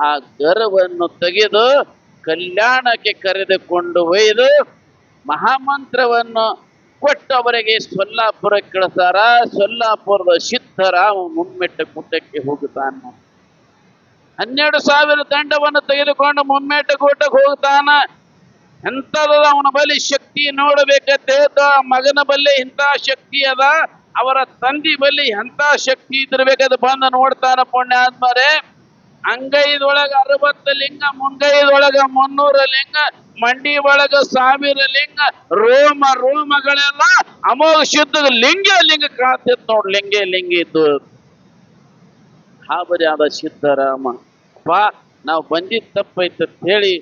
ಆ ಗರ್ವವನ್ನು ತೆಗೆದು ಕಲ್ಯಾಣಕ್ಕೆ ಕರೆದುಕೊಂಡು ಒಯ್ದು ಮಹಾಮಂತ್ರವನ್ನು ಕೊಟ್ಟವರಿಗೆ ಸೊಲ್ಲಾಪುರಕ್ಕೆ ಕಳಿಸ್ತಾರ. ಸೊಲ್ಲಾಪುರದ ಸಿದ್ಧರಾಮ ಮುಮ್ಮೆಟ್ಟ ಗುಡ್ಡಕ್ಕೆ ಹೋಗುತ್ತಾನ. 12,000 ದಂಡವನ್ನು ತೆಗೆದುಕೊಂಡು ಮುಮ್ಮೆಟ್ಟ ಗುಡ್ಡಕ್ಕೆ ಹೋಗ್ತಾನ. ಎಂಥದ ಅವನ ಬಳಿ ಶಕ್ತಿ ನೋಡಬೇಕಂತ ಹೇಳ್ತಾ, ಮಗನ ಬಳಿ ಇಂಥ ಶಕ್ತಿ ಅದ, ಅವರ ತಂದಿ ಬಳಿ ಎಂಥ ಶಕ್ತಿ ಇದ್ರಬೇಕಂತ ಬಂದು ನೋಡ್ತಾನ. ಪುಣ್ಯಾತ್ಮರೇ, ಅಂಗೈದೊಳಗ 60 ಲಿಂಗ, ಮುಂಗೈದೊಳಗ 300 ಲಿಂಗ, ಮಂಡಿ ಒಳಗ 1000 ಲಿಂಗ, ರೋಮಗಳೆಲ್ಲ ಅಮೋಘ ಶುದ್ಧ ಲಿಂಗ ಕಾಣ್ತಿತ್ತು ನೋಡ್. ಲಿಂಗ ಇದ್ದು ಹಾಬರಿ ಆದ ಸಿದ್ಧರಾಮ, ನಾವು ಬಂದಿದ್ದ ತಪ್ಪೈತೆ ಹೇಳಿ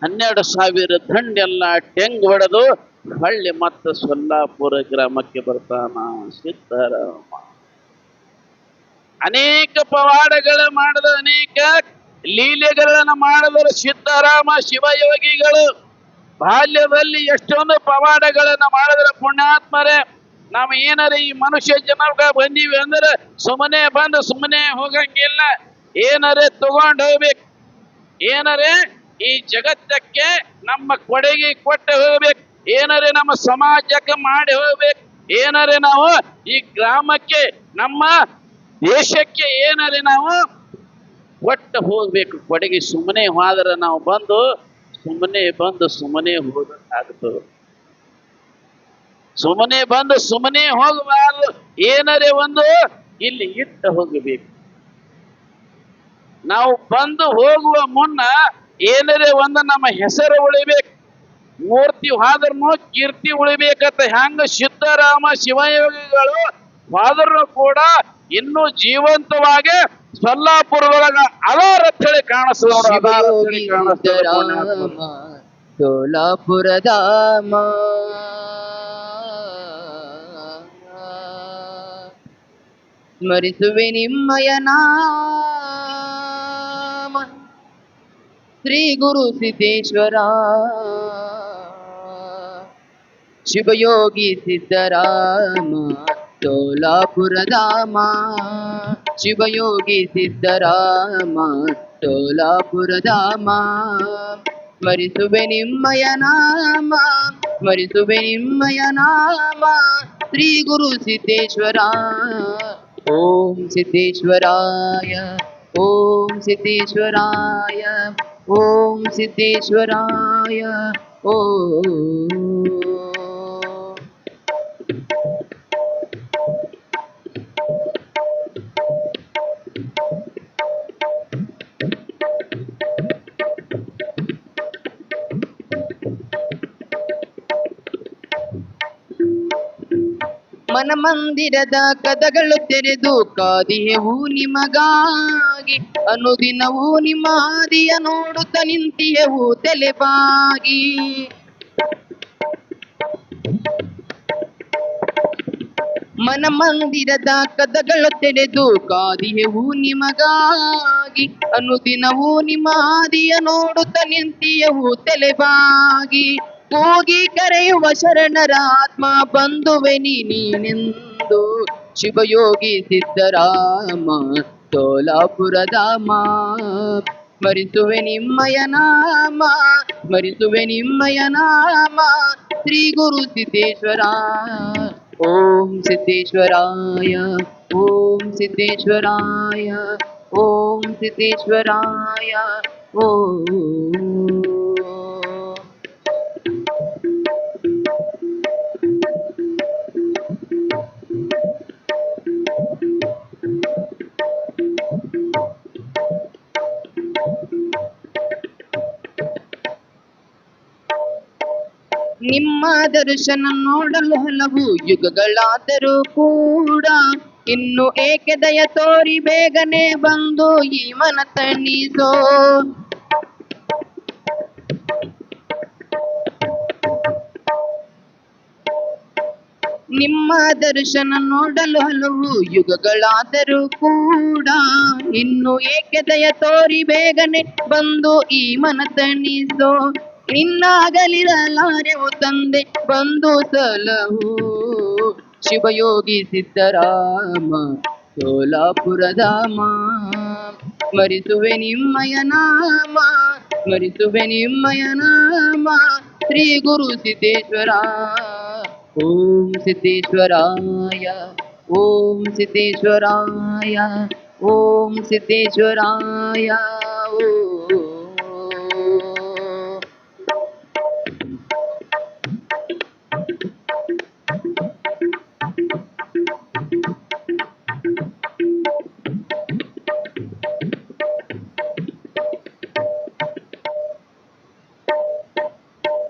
12,000 ದಂಡೆಲ್ಲ ಟೆಂಗ್ ಹೊಡೆದು ಹಳ್ಳಿ ಮತ್ತು ಸೊಲ್ಲಾಪುರ ಗ್ರಾಮಕ್ಕೆ ಬರ್ತಾನ ಸಿದ್ಧರಾಮ. ಅನೇಕ ಪವಾಡಗಳ ಮಾಡಿದ, ಅನೇಕ ಲೀಲೆಗಳನ್ನ ಮಾಡಿದರು ಸಿದ್ಧರಾಮ ಶಿವಯೋಗಿಗಳು. ಬಾಲ್ಯದಲ್ಲಿ ಎಷ್ಟೊಂದು ಪವಾಡಗಳನ್ನ ಮಾಡಿದ್ರ. ಪುಣ್ಯಾತ್ಮರೇ, ನಾವು ಏನಾರ ಈ ಮನುಷ್ಯ ಜನ್ಮಕ್ಕೆ ಬಂದೀವಿ ಅಂದ್ರೆ ಸುಮ್ಮನೆ ಬಂದು ಸುಮ್ಮನೆ ಹೋಗಂಗಿಲ್ಲ. ಏನಾರೇ ತಗೊಂಡು ಹೋಗ್ಬೇಕು, ಏನಾರೇ ಈ ಜಗತ್ತಕ್ಕೆ ನಮ್ಮ ಕೊಡುಗೆ ಕೊಟ್ಟು ಹೋಗ್ಬೇಕು, ಏನಾರೇ ನಮ್ಮ ಸಮಾಜಕ್ಕೆ ಮಾಡಿ ಹೋಗ್ಬೇಕು, ಏನಾರೇ ನಾವು ಈ ಗ್ರಾಮಕ್ಕೆ ನಮ್ಮ ದೇಶಕ್ಕೆ ಏನಾರೇ ನಾವು ಕೊಟ್ಟು ಹೋಗ್ಬೇಕು ಕೊಡುಗೆ. ಸುಮ್ಮನೆ ಹೋದ್ರೆ ನಾವು ಸುಮ್ಮನೆ ಹೋಗಬೇಕಾಗ್ತದೆ. ಸುಮ್ಮನೆ ಬಂದು ಸುಮ್ಮನೆ ಹೋಗಬಾರದು, ಏನಾರೇ ಒಂದು ಇಲ್ಲಿ ಇಟ್ಟು ಹೋಗಬೇಕು. ನಾವು ಬಂದು ಹೋಗುವ ಮುನ್ನ ಏನಾರೇ ಒಂದು ನಮ್ಮ ಹೆಸರು ಉಳಿಬೇಕು, ಮೂರ್ತಿ ಹೋದ್ರೂ ಕೀರ್ತಿ ಉಳಿಬೇಕಂತ ಹೆಂಗ ಸಿದ್ಧರಾಮ ಶಿವಯೋಗಿಗಳು ಹೋದ್ರೂ ಕೂಡ ಇನ್ನೂ ಜೀವಂತವಾಗಿ ಸೊಲ್ಲಾಪುರದೊಳಗ ಅಲಾರತ್ತಳಿ ಕಾಣಿಸ್ತದೆ. ಸೋಲಾಪುರಧಾಮ ಸ್ಮರಿಸುವೆ ನಿಮ್ಮಯ ನಾಮ, ಶ್ರೀ ಗುರು ಸಿದ್ದೇಶ್ವರ ಶಿವಯೋಗಿ ಸಿದ್ಧರಾಮ. ಸೋಲಾಪುರಧಾಮ ಶಿವಯೋಗಿ ಸಿದ್ಧರಾಮ, ಸೋಲಾಪುರಧಾಮ ಸ್ಮರಿಸುವೆ ನಿಮ್ಮಯ ನಾಮ, ಸ್ಮರಿಸುವೆ ನಿಮ್ಮಯ ನಾಮ, ಶ್ರೀ ಗುರು ಸಿದ್ದೇಶ್ವರ. ಓಂ ಸಿದ್ದೇಶ್ವರಾಯ, ಓಂ ಸಿದ್ದೇಶ್ವರಾಯ, ಓಂ ಸಿದ್ದೇಶ್ವರಾಯ. ಓಂ ಮನಮಂದಿರದ ಕದಗಳು ತೆರೆದು ಕಾದಿಯೆವು ನಿಮಗಾಗಿ, ಅನುದಿನವೂ ನಿಮ್ಮ ಹಾದಿಯ ನೋಡುತ್ತ ನಿಂತಿಯೆವು ತಲೆಬಾಗಿ. ಮನಮಂದಿರದ ಕದಗಳು ತೆರೆದು ಕಾದಿಯೆವು ನಿಮಗಾಗಿ, ಅನುದಿನವೂ ನಿಮ್ಮ ಹಾದಿಯ ನೋಡುತ್ತ ನಿಂತಿಯೆವು ತಲೆಬಾಗಿ. ಕೂಗಿ ಕರೆಯುವ ಶರಣರ ಆತ್ಮ ಬಂಧುವೆ ನೀನೆಂದು, ಶಿವಯೋಗಿ ಸಿದ್ಧರಾಮ ಸೋಲಾಪುರಧಾಮ. ಸ್ಮರಿಸುವೆ ನಿಮ್ಮಯ ನಾಮ, ಸ್ಮರಿಸುವೆ ನಿಮ್ಮಯ ನಾಮ, ಶ್ರೀ ಗುರು ಸಿದ್ದೇಶ್ವರ. ಓಂ ಸಿದ್ದೇಶ್ವರಾಯ, ಓಂ ಸಿದ್ದೇಶ್ವರಾಯ, ಓಂ ಸಿದ್ದೇಶ್ವರಾಯ. ಓಂ ನಿಮ್ಮ ದರ್ಶನ ನೋಡಲು ಹಲವು ಯುಗಗಳಾದರೂ ಕೂಡ, ಇನ್ನು ಏಕೆ ದಯ ತೋರಿ ಬೇಗನೆ ಬಂದು ಈ ಮನ ತಣಿಸೋ. ನಿಮ್ಮ ದರ್ಶನ ನೋಡಲು ಹಲವು ಯುಗಗಳಾದರೂ ಕೂಡ, ಇನ್ನು ಏಕೆ ದಯ ತೋರಿ ಬೇಗನೆ ಬಂದು ಈ ಮನ ತಣಿಸೋ. ನಿನ್ನಾಗಲಿರಲಾರೆವು ತಂದೆ ಬಂದು ಸಲಹು, ಶಿವಯೋಗಿ ಸಿದ್ಧರಾಮ ಸೋಲಾಪುರಧಾಮ. ಸ್ಮರಿಸುವೆ ನಿಮ್ಮಯ ನಾಮ, ಸ್ಮರಿಸುವೆ ನಿಮ್ಮಯ ನಾಮ, ಶ್ರೀ ಗುರು ಸಿದ್ದೇಶ್ವರ. ಓಂ ಸಿದ್ದೇಶ್ವರಾಯ, ಓಂ ಸಿದ್ದೇಶ್ವರಾಯ, ಓಂ ಸಿದ್ದೇಶ್ವರಾಯ. ಓ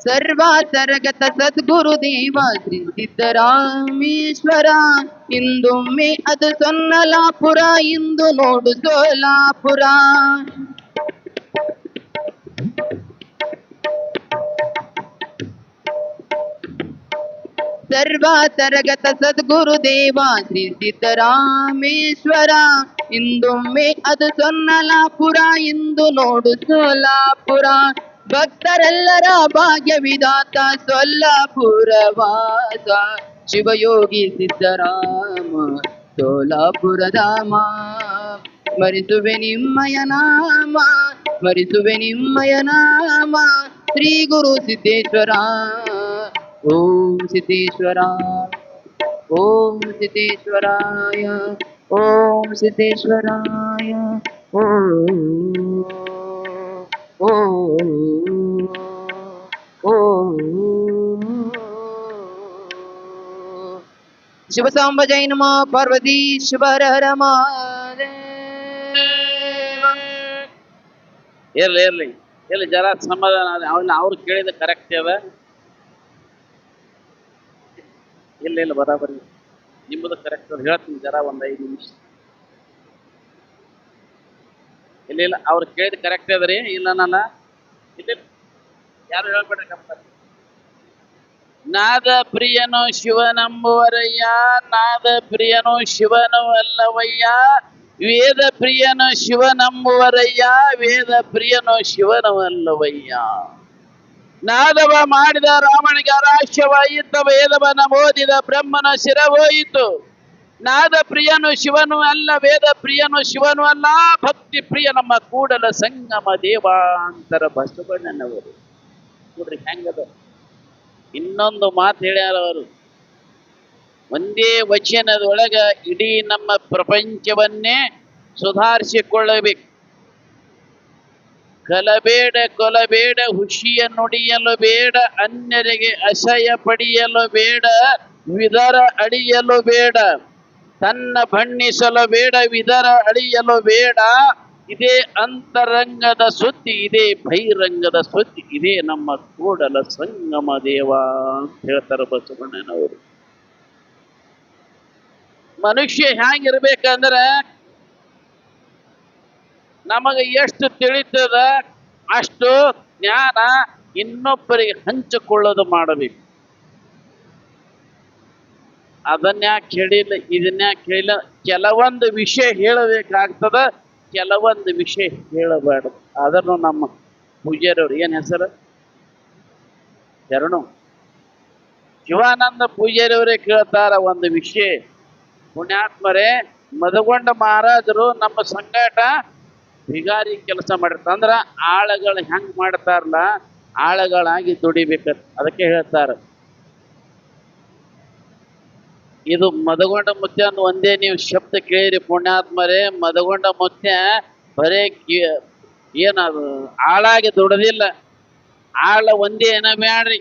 ಸರ್ವಾತರಗತ ಸದ್ಗುರುದೇವ ಶ್ರೀ ಸಿದ್ದರಾಮೇಶ್ವರ. ಇಂದೊಮ್ಮೆ ಅದು ಸೊನ್ನಲಾಪುರ, ಇಂದು ನೋಡು ಸೋಲಾಪುರ. ಸರ್ವಾತರಗತ ಸದ್ಗುರುದೇವ ಶ್ರೀ ಸಿದ್ದರಾಮೇಶ್ವರ. ಇಂದೊಮ್ಮೆ ಅದು ಸೊನ್ನಲಾಪುರ, ಇಂದು ನೋಡು ಸೋಲಾಪುರ. ಭಕ್ತರೆಲ್ಲರ ಭಾಗ್ಯ ವಿಧಾತ ಸೊಲ್ಲಾಪುರ ವಾಸ, ಶಿವಯೋಗಿ ಸಿದ್ದರಾಮ ಸೋಲಾಪುರ ಧಾಮ. ಸ್ಮರಿಸುವೆ ನಿಮ್ಮಯ ನಾಮ, ಸ್ಮರಿಸುವೆ ನಿಮ್ಮಯ ನಾಮ, ಶ್ರೀ ಗುರು ಸಿದ್ದೇಶ್ವರ. ಓಂ ಸಿದ್ದೇಶ್ವರ, ಓಂ ಸಿದ್ದೇಶ್ವರಾಯ, ಓಂ ಸಿದ್ದೇಶ್ವರಾಯ. ಓಂ ಓ ಓ ಶಿವಸಾಂಬ ಜೈ ನಮಃ. ಪಾರ್ವತೀಶ್ವರ ರಮಾದೇವ. ಇರ್ಲಿ ಇರ್ಲಿ ಇರ್ಲಿ, ಜರ ಸಮಾಧಾನ. ಅವನ್ನ ಅವ್ರು ಕೇಳಿದ ಕರೆಕ್ಟ್ ಅದ. ಇಲ್ಲ ಇಲ್ಲ, ಬರಾಬರಿ ನಿಮ್ಮದು ಕರೆಕ್ಟ್ ಅದ. ಹೇಳ್ತೀನಿ ಜರ ಒಂದು 5 ನಿಮಿಷ. ಇಲ್ಲ ಇಲ್ಲ, ಅವ್ರು ಕೇಳಿದ ಕರೆಕ್ಟ್ ಅದ ರೀ. ಇಲ್ಲ ನಾನು ಇಲ್ಲ ಯಾರು ಹೇಳ್ಬೇಡ್ರಿ ಕಂಪನಿ. ನಾದ ಪ್ರಿಯನು ಶಿವನಂಬುವರಯ್ಯ, ನಾದ ಪ್ರಿಯನು ಶಿವನು ಅಲ್ಲವಯ್ಯ, ವೇದ ಪ್ರಿಯನು ಶಿವನಂಬುವರಯ್ಯ, ವೇದ ಪ್ರಿಯನು ಶಿವನು ಅಲ್ಲವಯ್ಯ. ನಾದವ ಮಾಡಿದ ರಾಮನಿಗೆ ಅರಾಶ್ಯವಾಯಿತು, ವೇದವನ ಓದಿದ ಬ್ರಹ್ಮನ ಶಿರವೋಯಿತು. ನಾದ ಪ್ರಿಯನು ಶಿವನು ಅಲ್ಲ, ವೇದ ಪ್ರಿಯನು ಶಿವನು ಅಲ್ಲ, ಭಕ್ತಿ ಪ್ರಿಯ ನಮ್ಮ ಕೂಡಲ ಸಂಗಮ ದೇವಾಂತರ ಬಸವಣ್ಣನವರು. ನೋಡ್ರಿ ಹೆಂಗದ. ಇನ್ನೊಂದು ಮಾತು ಹೇಳ್ಯಾರ ಅವರು, ಒಂದೇ ವಚನದೊಳಗ ಇಡೀ ನಮ್ಮ ಪ್ರಪಂಚವನ್ನೇ ಸುಧಾರಿಸಿಕೊಳ್ಳಬೇಕು. ಕಲಬೇಡ ಕೊಲಬೇಡ, ಹುಷಿಯ ನುಡಿಯಲು ಬೇಡ, ಅನ್ಯರಿಗೆ ಅಸಹ್ಯ ಪಡೆಯಲು ಬೇಡ, ವಿದರ ಅಡಿಯಲು ಬೇಡ, ತನ್ನ ಬಣ್ಣಿಸಲು ಬೇಡ, ವಿದರ ಅಳಿಯಲು ಬೇಡ. ಇದೇ ಅಂತರಂಗದ ಸುದ್ದಿ, ಇದೇ ಬಹಿರಂಗದ ಸುದ್ದಿ, ಇದೇ ನಮ್ಮ ಕೂಡಲ ಸಂಗಮ ದೇವ ಅಂತ ಹೇಳ್ತಾರೆ ಬಸವಣ್ಣನವರು. ಮನುಷ್ಯ ಹ್ಯಾಂಗಿರ್ಬೇಕಂದ್ರೆ, ನಮಗೆ ಎಷ್ಟು ತಿಳಿತದ ಅಷ್ಟು ಜ್ಞಾನ ಇನ್ನೊಬ್ಬರಿಗೆ ಹಂಚಿಕೊಳ್ಳೋದು ಮಾಡಬೇಕು. ಅದನ್ಯಾಕೆ ಹೇಳಿಲ್ಲ, ಇದನ್ಯಾಕೆ ಹೇಳಿಲ್ಲ. ಕೆಲವೊಂದು ವಿಷಯ ಹೇಳಬೇಕಾಗ್ತದ, ಕೆಲವೊಂದು ವಿಷಯ ಹೇಳಬಾರ್ದು. ಅದನ್ನು ನಮ್ಮ ಪೂಜಾರವ್ರು, ಏನು ಹೆಸರು? ಶರಣು ಶಿವಾನಂದ ಪೂಜಾರಿಯವರೇ ಕೇಳ್ತಾರ ಒಂದು ವಿಷಯ. ಪುಣ್ಯಾತ್ಮರೇ, ಮದಗೊಂಡ ಮಹಾರಾಜರು ನಮ್ಮ ಸಂಗಾಟ ಬಿಗಾರಿ ಕೆಲಸ ಮಾಡಿರ್ತ ಅಂದ್ರ ಆಳುಗಳು ಹೆಂಗ್ ಮಾಡ್ತಾರಲ್ಲ, ಆಳುಗಳಾಗಿ ದುಡಿಬೇಕಂತ. ಅದಕ್ಕೆ ಹೇಳ್ತಾರ, ಇದು ಮದಗೊಂಡ ಮುತ್ಯ ಅಂತ ಒಂದೇ ನೀವು ಶಬ್ದ ಕೇಳಿರಿ ಪುಣ್ಯಾತ್ಮರೇ. ಮದಗೊಂಡ ಮುತ್ಯ ಬರೇ ಏನದು ಆಳಾಗಿ ದುಡದಿಲ್ಲ, ಆಳ ಒಂದೇ ಏನ ಬ್ಯಾಡ್ರಿ.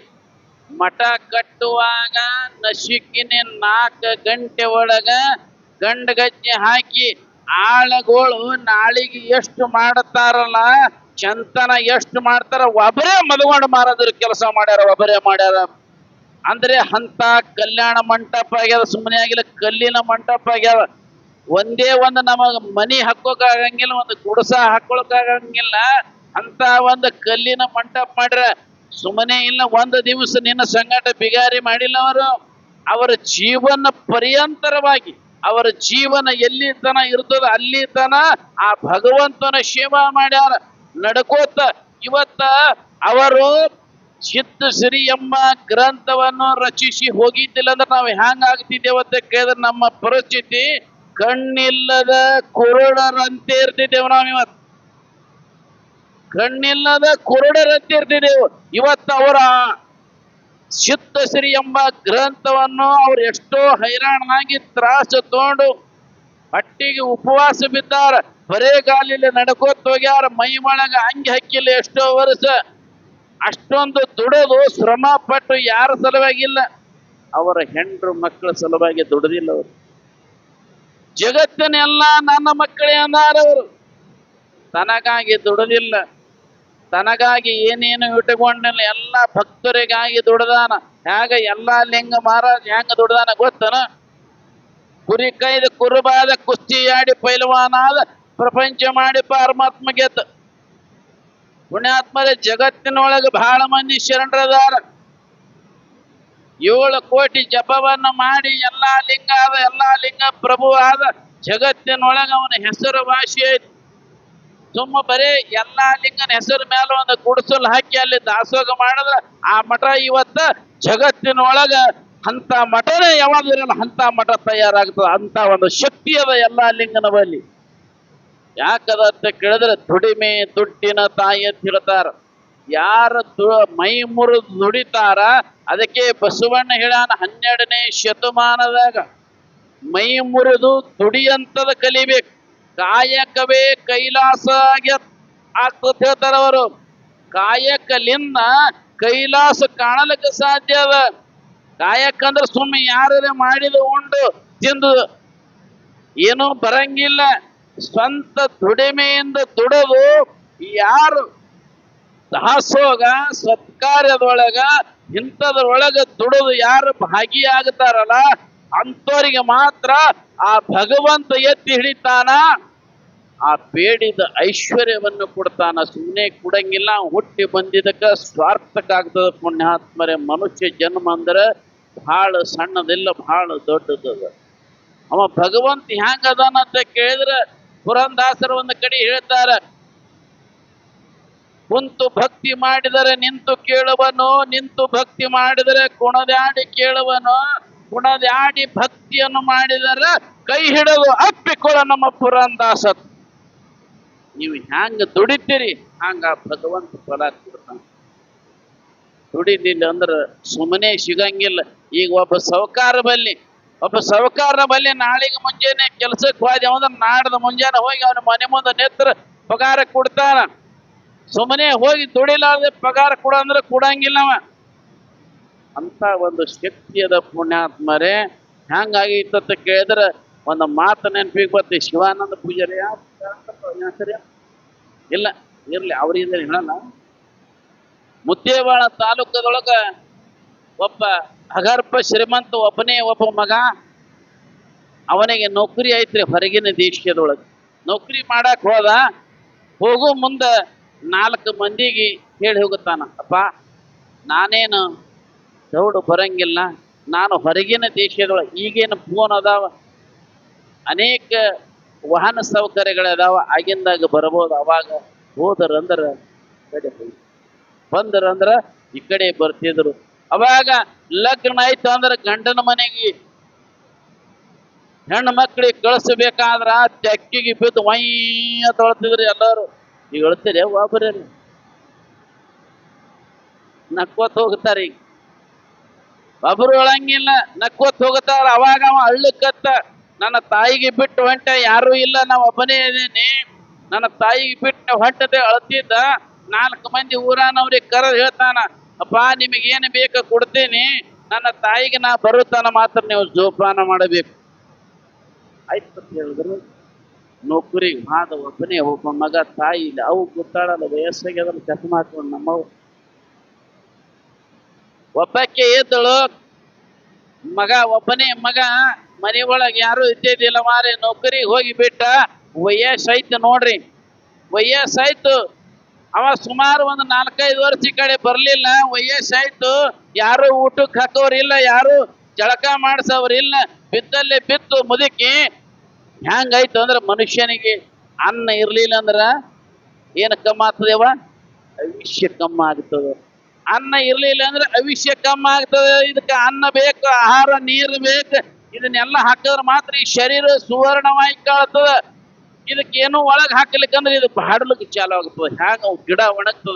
ಮಠ ಕಟ್ಟುವಾಗ ನಶಿಕಿನ 4 ಗಂಟೆ ಒಳಗ ಗಂಡಗಜ್ಜೆ ಹಾಕಿ ಆಳಗಳು ನಾಳಿಗೆ ಎಷ್ಟು ಮಾಡ್ತಾರಲ್ಲ, ಚಂತನ ಎಷ್ಟು ಮಾಡ್ತಾರ, ಒಬ್ಬರೇ ಮದಗೊಂಡ ಮಹಾರಾಜರು ಕೆಲಸ ಮಾಡ್ಯಾರ, ಒಬ್ಬರೇ ಮಾಡ್ಯಾರ. ಅಂದ್ರೆ ಅಂತ ಕಲ್ಯಾಣ ಮಂಟಪ ಆಗ್ಯಾವ, ಸುಮ್ಮನೆ ಆಗಿಲ್ಲ, ಕಲ್ಲಿನ ಮಂಟಪ ಆಗ್ಯಾವ. ಒಂದೇ ಒಂದು ನಮಗ ಮನಿ ಹಾಕೋಕಾಗಂಗಿಲ್ಲ, ಒಂದು ಗುಡಸ ಹಾಕೊಳಕಾಗಂಗಿಲ್ಲ, ಅಂತ ಒಂದು ಕಲ್ಲಿನ ಮಂಟಪ ಮಾಡ್ರ ಸುಮ್ಮನೆ ಇಲ್ಲ. ಒಂದು ದಿವಸ ನಿನ್ನ ಸಂಗಾಟ ಬಿಗಾರಿ ಮಾಡಿಲ್ಲ ಅವರು. ಅವರ ಜೀವನ ಪರ್ಯಂತರವಾಗಿ, ಅವರ ಜೀವನ ಎಲ್ಲಿ ತನ ಇರ್ತದ ಅಲ್ಲಿ ತನ ಆ ಭಗವಂತನ ಸೇವಾ ಮಾಡ್ಯಾರ ನಡ್ಕೋತ. ಇವತ್ತ ಅವರು ಸಿದ್ಧಶ್ರೀ ಎಂಬ ಗ್ರಂಥವನ್ನು ರಚಿಸಿ ಹೋಗಿದ್ದಿಲ್ಲ ಅಂದ್ರೆ ನಾವು ಹ್ಯಾಂಗ ಆಗ್ತಿದ್ದೇವೆ ಅಂತ ಕೇಳಿದ್ರೆ ನಮ್ಮ ಪರಿಸ್ಥಿತಿ ಕಣ್ಣಿಲ್ಲದ ಕುರುಡರಂತೆ ಇರ್ತಿದ್ದೇವೆ ನಾವು ಇವತ್ತು. ಕಣ್ಣಿಲ್ಲದ ಕುರುಡರಂತೆ ಇರ್ತಿದ್ದೆವು. ಇವತ್ತು ಅವರ ಸಿದ್ಧಶ್ರೀ ಎಂಬ ಗ್ರಂಥವನ್ನು ಅವ್ರು ಎಷ್ಟೋ ಹೈರಾಣನಾಗಿ ತ್ರಾಸ ತಗೊಂಡು ಹಟ್ಟಿಗೆ ಉಪವಾಸ ಬಿದ್ದಾರ. ಬರೇಗಾಲಿಲಿ ನಡ್ಕೋತ ಹೋಗ್ಯಾರ. ಮೈ ಒಳಗ ಅಂಗಿ ಹಕ್ಕಿಲ್ಲ ಎಷ್ಟೋ ವರ್ಷ. ಅಷ್ಟೊಂದು ದುಡಿದು ಶ್ರಮ ಪಟ್ಟು ಯಾರ ಸಲುವಾಗಿಲ್ಲ, ಅವರ ಹೆಂಡ್ರು ಮಕ್ಕಳ ಸಲುವಾಗಿ ದುಡಿದಿಲ್ಲ ಅವರು. ಜಗತ್ತಿನೆಲ್ಲ ನನ್ನ ಮಕ್ಕಳೇ ಅಂದಾರವರು. ತನಗಾಗಿ ದುಡಿದಿಲ್ಲ, ತನಗಾಗಿ ಏನೇನು ಇಟ್ಟುಕೊಂಡಿಲ್ಲ, ಎಲ್ಲ ಭಕ್ತರಿಗಾಗಿ ದುಡ್ದಾನ. ಹೇಗ ಎಲ್ಲಾ ಲಿಂಗ ಮಹಾರಾಜ ಹೆಂಗ ದುಡ್ದಾನ ಗೊತ್ತನ? ಕುರಿ ಕೈದ ಕುರುಬಾದ ಕುಸ್ತಿ ಆಡಿ ಪೈಲವಾನಾದ ಪ್ರಪಂಚ ಮಾಡಿ ಪರಮಾತ್ಮ ಗೆದ್ದ. ಪುಣ್ಯಾತ್ಮರೇ, ಜಗತ್ತಿನೊಳಗೆ ಬಹಳ ಮಂದಿ ಶರಣರದಾರ. 7 ಕೋಟಿ ಜಪವನ್ನು ಮಾಡಿ ಎಲ್ಲಾ ಲಿಂಗ ಆದ, ಎಲ್ಲಾ ಲಿಂಗ ಪ್ರಭು ಆದ. ಜಗತ್ತಿನೊಳಗೆ ಅವನ ಹೆಸರು ವಾಸಿ ಆಯ್ತು. ಸುಮ್ಮ ಬರೀ ಎಲ್ಲಾ ಲಿಂಗನ ಹೆಸರು ಮೇಲೆ ಒಂದು ಗುಡಿಸಲು ಹಾಕಿ ಅಲ್ಲಿ ದಾಸೋಗ ಮಾಡಿದ್ರೆ ಆ ಮಠ ಇವತ್ತ ಜಗತ್ತಿನೊಳಗ ಅಂತ ಮಠನೇ ಯಾವಾಗಿರಲ್ಲ, ಅಂತ ಮಠ ತಯಾರಾಗ್ತದೆ. ಅಂತ ಒಂದು ಶಕ್ತಿ ಅದ ಎಲ್ಲಾ ಲಿಂಗನ ಬಲ್ಲಿ. ಯಾಕದ ಅಂತ ಕೇಳಿದ್ರೆ ದುಡಿಮೆ ದುಡ್ಡಿನ ತಾಯಿ ಅಂತ ಹೇಳ್ತಾರ. ಯಾರು ಮೈ ಮುರಿದು ದುಡಿತಾರ, ಅದಕ್ಕೆ ಬಸವಣ್ಣ ಹೇಳ್ಯಾನ 12ನೇ ಶತಮಾನದಾಗ ಮೈ ಮುರಿದು ದುಡಿಯಂತದ ಕಲಿಬೇಕು. ಕಾಯಕವೇ ಕೈಲಾಸ ಆಗ್ತದೆ ಹೇಳ್ತಾರ ಅವರು. ಕಾಯಕಲಿಂದ ಕೈಲಾಸ ಕಾಣಲಿಕ್ಕೆ ಸಾಧ್ಯ ಅದ. ಕಾಯಕ ಅಂದ್ರೆ ಸುಮ್ಮನೆ ಯಾರೇ ಮಾಡಿದ ಉಂಡು ತಿಂದು ಏನೂ ಬರಂಗಿಲ್ಲ. ಸ್ವಂತ ದುಡಿಮೆಯಿಂದ ದುಡಿದು ಯಾರು ದಾಸೋಗ ಸತ್ಕಾರ್ಯದೊಳಗ ಇಂಥದ್ರೊಳಗ ದುಡಿದು ಯಾರು ಭಾಗಿಯಾಗ್ತಾರಲ್ಲ ಅಂಥವ್ರಿಗೆ ಮಾತ್ರ ಆ ಭಗವಂತ ಎತ್ತಿ ಹಿಡಿತಾನ. ಆ ಬೇಡಿದ ಐಶ್ವರ್ಯವನ್ನು ಕೊಡ್ತಾನ. ಸುಮ್ಮನೆ ಕೊಡಂಗಿಲ್ಲ. ಹುಟ್ಟಿ ಬಂದಿದ್ದಕ್ಕ ಸ್ವಾರ್ಥಕ್ಕಾಗ್ತದ. ಪುಣ್ಯಾತ್ಮರೇ, ಮನುಷ್ಯ ಜನ್ಮ ಅಂದ್ರೆ ಬಹಳ ಸಣ್ಣದಿಲ್ಲ, ಬಹಳ ದೊಡ್ಡದದ. ಅವ ಭಗವಂತ ಹೆಂಗ ಅದಾನ ಅಂತ ಕೇಳಿದ್ರೆ ಪುರಂದಾಸರು ಒಂದು ಕಡೆ ಹೇಳ್ತಾರ, ಕುಂತು ಭಕ್ತಿ ಮಾಡಿದರೆ ನಿಂತು ಕೇಳುವನು, ನಿಂತು ಭಕ್ತಿ ಮಾಡಿದರೆ ಕುಣದಾಡಿ ಕೇಳುವನು, ಕುಣದಾಡಿ ಭಕ್ತಿಯನ್ನು ಮಾಡಿದರೆ ಕೈ ಹಿಡಿದು ಅಪ್ಪಿಕೊಳ್ಳ ನಮ್ಮ ಪುರಂದಾಸ. ನೀವು ಹ್ಯಾಂಗ ದುಡಿತೀರಿ ಹಂಗ ಭಗವಂತ ಫಲ ಕೊಡ್ತಾನ. ದುಡಿಲಿಲ್ಲ ಅಂದ್ರೆ ಸುಮ್ಮನೆ ಸಿಗಂಗಿಲ್ಲ. ಈಗ ಒಬ್ಬ ಸಾಹುಕಾರ ಬಲ್ಲಿ ನಾಳೆಗೆ ಮುಂಜಾನೆ ಕೆಲ್ಸಕ್ಕೆ ಹೋದ ಅಂದ್ರೆ ನಾಡ್ದ ಮುಂಜಾನೆ ಹೋಗಿ ಅವನ ಮನೆ ಮುಂದೆ ನೆತ್ರ ಪಗಾರ ಕೊಡ್ತಾನ. ಸುಮ್ಮನೆ ಹೋಗಿ ದುಡಿಲಾರ್ದೆ ಪಗಾರ ಕೊಡ ಅಂದ್ರೆ ಕೊಡಂಗಿಲ್ಲವ. ಅಂತ ಒಂದು ಶಕ್ತಿ ಅದ ಪುಣ್ಯಾತ್ಮರೇ. ಹೆಂಗಾಗಿತ್ತ ಕೇಳಿದ್ರೆ ಒಂದು ಮಾತು ನೆನಪಿಗೆ ಬರ್ತೀವಿ. ಶಿವಾನಂದ ಪೂಜಾರಿ ಇಲ್ಲ ಇರ್ಲಿ, ಅವ್ರಿಂದ ಹೇಳಲ್ಲ. ಮುದ್ದೇವಾಳ ತಾಲೂಕದೊಳಗ ಒಬ್ಬ ಅಗರ್ಭ ಶ್ರೀಮಂತ ಒಬ್ಬ ಮಗ. ಅವನಿಗೆ ನೌಕರಿ ಐತ್ರಿ ಹೊರಗಿನ ದೇಶದೊಳಗೆ. ನೌಕರಿ ಮಾಡಕ್ ಹೋಗು ಮುಂದೆ 4 ಮಂದಿಗೆ ಹೇಳಿ ಹೋಗುತ್ತಾನ, ಅಪ್ಪ ನಾನೇನು ದೌಡು ಬರಂಗಿಲ್ಲ, ನಾನು ಹೊರಗಿನ ದೇಶದೊಳಗೆ ಈಗೇನು ಫೋನ್ ಅದಾವ, ಅನೇಕ ವಾಹನ ಸೌಕರ್ಯಗಳದಾವ, ಆಗಿಂದಾಗ ಬರ್ಬೋದು. ಅವಾಗ ಹೋದರಂದ್ರೆ ಕಡೆ ಬಂದರಂದ್ರ ಈ ಕಡೆ ಬರ್ತಿದ್ರು. ಅವಾಗ ಲಗ್ನ ಆಯ್ತು ಅಂದ್ರೆ ಗಂಡನ ಮನೆಗೆ ಹೆಣ್ಣು ಮಕ್ಕಳಿಗೆ ಕಳಿಸ್ಬೇಕಾದ್ರ ತೆಕ್ಕಿಗೆ ಬಿದ್ದು ವೈಯ ತೊಳ್ತಿದ್ರು ಎಲ್ಲರೂ. ಈಗ ಹೇಳ್ತೀರಿ ಒಬ್ಬರೇ ನಕ್ಕೋತ್ ಹೋಗ್ತಾರ. ಈಗ ಒಬ್ಬರು ಹೇಳಂಗಿಲ್ಲ, ನಕ್ಕೋತ್ ಹೋಗ್ತಾರ. ಅವಾಗ ಅವ ಹಳ್ಳಕ್ಕತ್ತ, ನನ್ನ ತಾಯಿಗೆ ಬಿಟ್ಟು ಹೊಂಟ, ಯಾರೂ ಇಲ್ಲ, ನಾವು ಒಬ್ಬನೇ ಇದ್ದೀನಿ, ನನ್ನ ತಾಯಿಗೆ ಬಿಟ್ಟು ಹೊಂಟದೆ ಅಳ್ತಿದ್ದ. 4 ಮಂದಿ ಊರಾನವ್ರಿಗೆ ಕರೆದು ಹೇಳ್ತಾನ, ಅಪ್ಪ ನಿಮಗೇನು ಬೇಕು ಕೊಡ್ತೀನಿ, ನನ್ನ ತಾಯಿಗೆ ನಾ ಬರುತ್ತಾನ ಮಾತ್ರ ನೀವು ಜೋಪಾನ ಮಾಡಬೇಕು. ಆಯ್ತು ಅಂತ ಹೇಳಿದ್ರು. ನೌಕರಿಗೆ ಹಾದ ಒಬ್ಬನೇ ಒಬ್ಬ ಮಗ, ತಾಯಿ ಇಲ್ಲ. ಅವು ಗೊತ್ತಾಡಲ್ಲ, ವಯಸ್ಸಾಗ್ಯದಲ್ಲ, ಚಸ್ಮ ಹಾಕೊಂಡು ನಮ್ಮವು. ಒಬ್ಬಕ್ಕೆ ಎದ್ದಳು, ಒಬ್ಬನೇ ಮಗ ಮನೆ ಒಳಗೆ ಯಾರು ಇದ್ದಿದ್ದಿಲ್ಲ ಮಾರಿ, ನೌಕರಿಗೆ ಹೋಗಿ ಬಿಟ್ಟ. ವಯಸ್ಸಾಯ್ತು ನೋಡ್ರಿ, ವಯಸ್ಸಾಯ್ತು. ಅವ ಸುಮಾರು ಒಂದು 4-5 ವರ್ಷ ಈ ಕಡೆ ಬರ್ಲಿಲ್ಲ. ವಯಸ್ಸಾಯ್ತು, ಯಾರು ಊಟಕ್ಕೆ ಹಾಕೋರಿಲ್ಲ, ಯಾರು ಜಳಕ ಮಾಡಿಸೋರಿಲ್ಲ. ಬಿದ್ದಲ್ಲೇ ಬಿತ್ತು ಮುದುಕಿ. ಹೆಂಗಾಯ್ತು ಅಂದ್ರೆ ಮನುಷ್ಯನಿಗೆ ಅನ್ನ ಇರ್ಲಿಲ್ಲ ಅಂದ್ರ ಏನು ಕಮ್ಮ ಆಗ್ತದೇವ? ಆಯುಷ್ಯ ಕಮ್ಮ ಆಗ್ತದೆ. ಅನ್ನ ಇರ್ಲಿಲ್ಲ ಅಂದ್ರೆ ಆಯುಷ್ಯ ಕಮ್ಮ ಆಗ್ತದೆ. ಇದಕ್ಕೆ ಅನ್ನ ಬೇಕು, ಆಹಾರ ನೀರು ಬೇಕು, ಇದನ್ನೆಲ್ಲ ಹಾಕಿದ್ರೆ ಮಾತ್ರ ಈ ಶರೀರ ಸುವರ್ಣವಾಗಿ ಕಾಳ್ತದ. ಇದಕ್ಕೇನು ಒಳಗ್ ಹಾಕ್ಲಿಕ್ಕಂದ್ರೆ ಇದು ಬಾಡ್ಲಿಕ್ಕೆ ಚಾಲು ಆಗ್ತದೆ. ಹ್ಯಾಂಗ ಗಿಡ ಒಣಗ್ತದ.